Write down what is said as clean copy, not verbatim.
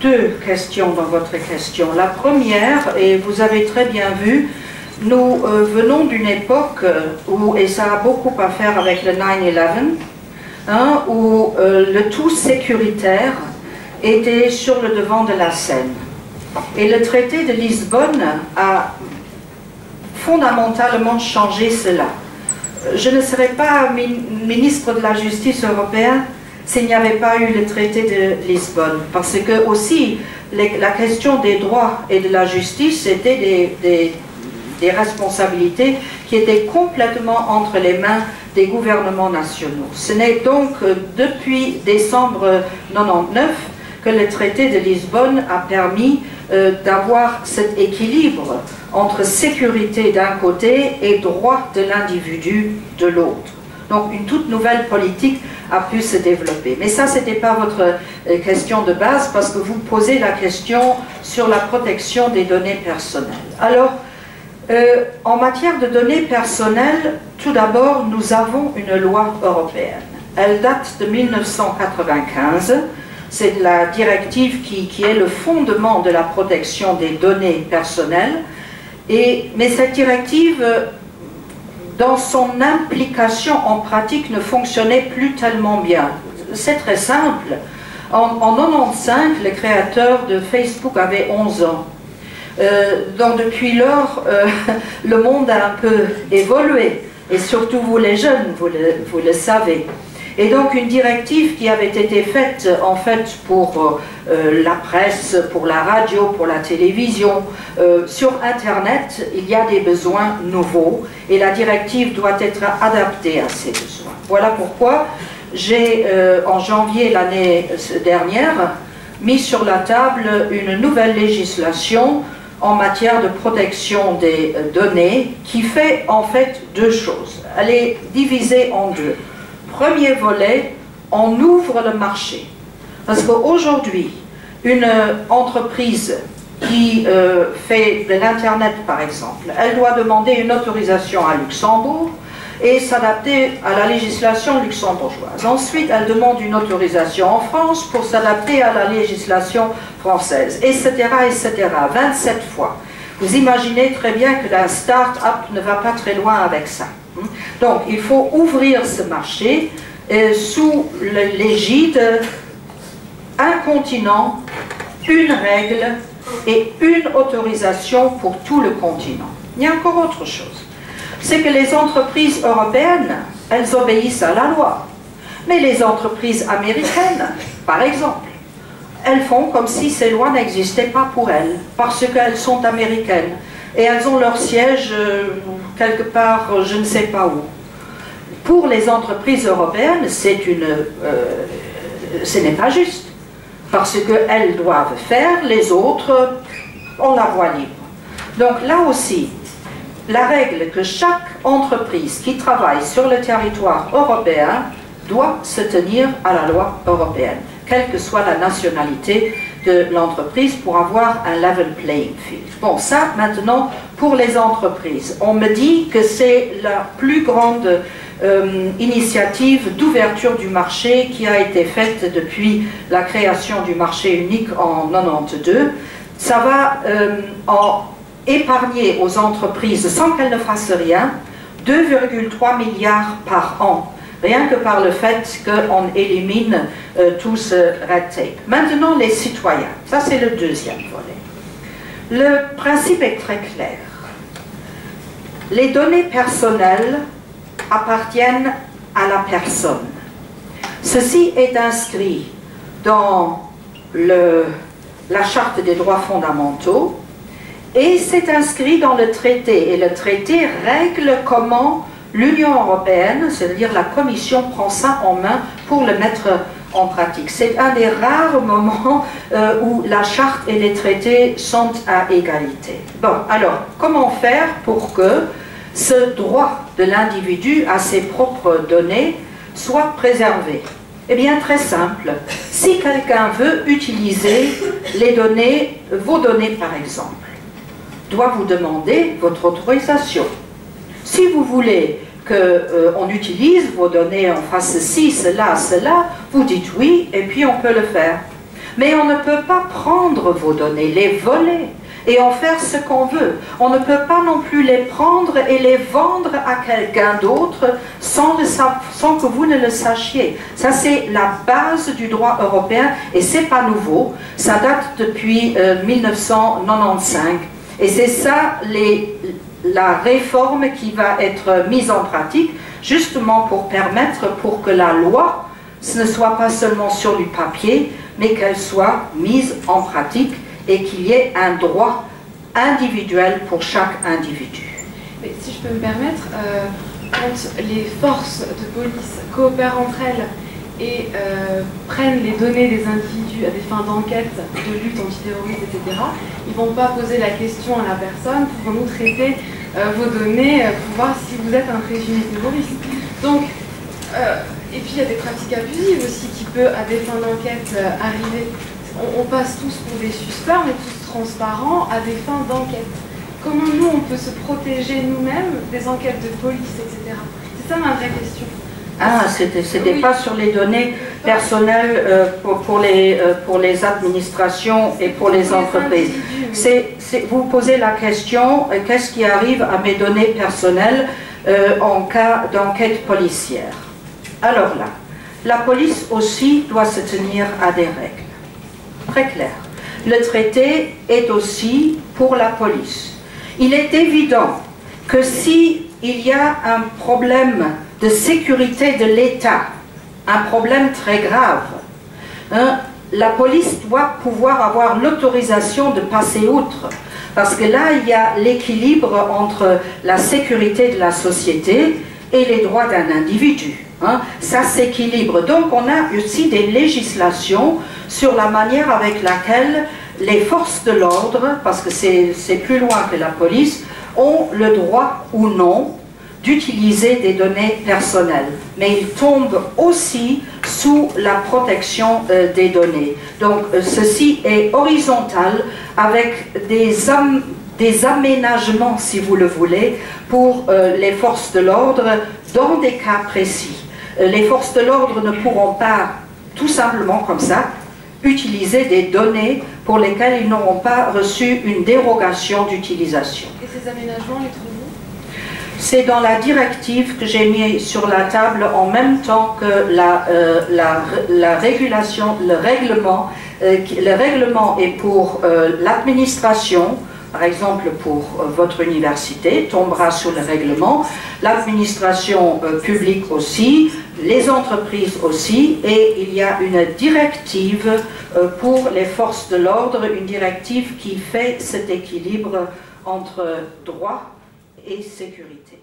deux questions dans votre question. La première, et vous avez très bien vu, nous venons d'une époque où, et ça a beaucoup à faire avec le 9/11, hein, où le tout sécuritaire était sur le devant de la scène. Et le traité de Lisbonne a fondamentalement changé cela. Je ne serais pas ministre de la Justice européenne s'il n'y avait pas eu le traité de Lisbonne, parce que aussi la question des droits et de la justice était des responsabilités qui étaient complètement entre les mains des gouvernements nationaux. Ce n'est donc depuis décembre 99 que le traité de Lisbonne a permis d'avoir cet équilibre entre sécurité d'un côté et droit de l'individu de l'autre. Donc une toute nouvelle politique a pu se développer. Mais ça, ce n'était pas votre question de base, parce que vous posez la question sur la protection des données personnelles. Alors, en matière de données personnelles, tout d'abord, nous avons une loi européenne. Elle date de 1995. C'est la directive qui est le fondement de la protection des données personnelles. Mais cette directive, dans son implication en pratique, ne fonctionnait plus tellement bien. C'est très simple. En 1995, le créateur de Facebook avait 11 ans. Donc depuis lors, le monde a un peu évolué. Et surtout vous les jeunes, vous le savez. Et donc une directive qui avait été faite en fait pour la presse, pour la radio, pour la télévision, sur Internet, il y a des besoins nouveaux et la directive doit être adaptée à ces besoins. Voilà pourquoi j'ai en janvier l'année dernière mis sur la table une nouvelle législation en matière de protection des données qui fait en fait deux choses. Elle est divisée en deux. Premier volet, on ouvre le marché. Parce qu'aujourd'hui, une entreprise qui fait de l'Internet, par exemple, elle doit demander une autorisation à Luxembourg et s'adapter à la législation luxembourgeoise. Ensuite, elle demande une autorisation en France pour s'adapter à la législation française, etc., etc., 27 fois. Vous imaginez très bien que la start-up ne va pas très loin avec ça. Donc, il faut ouvrir ce marché sous l'égide un continent, une règle et une autorisation pour tout le continent. Il y a encore autre chose. C'est que les entreprises européennes, elles obéissent à la loi. Mais les entreprises américaines, par exemple, elles font comme si ces lois n'existaient pas pour elles, parce qu'elles sont américaines. Et elles ont leur siège quelque part, je ne sais pas où. Pour les entreprises européennes, ce n'est pas juste. Parce qu'elles doivent faire, les autres, on la voie libre. Donc là aussi, la règle que chaque entreprise qui travaille sur le territoire européen doit se tenir à la loi européenne, quelle que soit la nationalité de l'entreprise, pour avoir un level playing field. Bon, ça, maintenant, pour les entreprises, on me dit que c'est la plus grande initiative d'ouverture du marché qui a été faite depuis la création du marché unique en 1992. Ça va en épargner aux entreprises, sans qu'elles ne fassent rien, 2,3 milliards par an, rien que par le fait qu'on élimine tout ce red tape. Maintenant, les citoyens, ça c'est le deuxième volet. Le principe est très clair. Les données personnelles appartiennent à la personne. Ceci est inscrit dans la Charte des droits fondamentaux et c'est inscrit dans le traité. Et le traité règle comment l'Union européenne, c'est-à-dire la Commission, prend ça en main pour le mettre en pratique. C'est un des rares moments où la charte et les traités sont à égalité. Bon, alors, comment faire pour que ce droit de l'individu à ses propres données soit préservé? Eh bien, très simple. Si quelqu'un veut utiliser les données, vos données par exemple, doit vous demander votre autorisation. Si vous voulez qu'on utilise vos données, on fasse ceci, cela, cela, vous dites oui, et puis on peut le faire. Mais on ne peut pas prendre vos données, les voler et en faire ce qu'on veut. On ne peut pas non plus les prendre et les vendre à quelqu'un d'autre sans que vous ne le sachiez. Ça, c'est la base du droit européen et c'est pas nouveau. Ça date depuis 1995 et c'est ça la réforme qui va être mise en pratique justement pour permettre pour que la loi ce ne soit pas seulement sur du papier mais qu'elle soit mise en pratique et qu'il y ait un droit individuel pour chaque individu. Mais si je peux me permettre, quand les forces de police coopèrent entre elles et prennent les données des individus à des fins d'enquête, de lutte antiterroriste, etc., ils ne vont pas poser la question à la personne, pouvons-nous traiter vos données pour voir si vous êtes un présumé terroriste. Donc, et puis il y a des pratiques abusives aussi qui peuvent, à des fins d'enquête, arriver. On passe tous pour des suspects, on est tous transparents à des fins d'enquête. Comment nous, on peut se protéger nous-mêmes des enquêtes de police, etc. C'est ça ma vraie question. Ah, c'était pas sur les données personnelles pour les administrations et pour les entreprises. Vous posez la question, qu'est-ce qui arrive à mes données personnelles en cas d'enquête policière? Alors là, la police aussi doit se tenir à des règles. Très clair. Le traité est aussi pour la police. Il est évident que si il y a un problème de sécurité de l'État, un problème très grave, la police doit pouvoir avoir l'autorisation de passer outre. Parce que là, il y a l'équilibre entre la sécurité de la société et les droits d'un individu. Ça s'équilibre. Donc on a aussi des législations sur la manière avec laquelle les forces de l'ordre, parce que c'est plus loin que la police, ont le droit ou non d'utiliser des données personnelles. Mais ils tombent aussi sous la protection des données. Donc ceci est horizontal avec des aménagements, si vous le voulez, pour les forces de l'ordre dans des cas précis. Les forces de l'ordre ne pourront pas, tout simplement comme ça, utiliser des données pour lesquelles ils n'auront pas reçu une dérogation d'utilisation. Et ces aménagements, les trouvez-vous? C'est dans la directive que j'ai mis sur la table en même temps que la régulation, le règlement. Le règlement est pour l'administration. Par exemple, pour votre université, tombera sur le règlement, l'administration publique aussi, les entreprises aussi, et il y a une directive pour les forces de l'ordre, une directive qui fait cet équilibre entre droit et sécurité.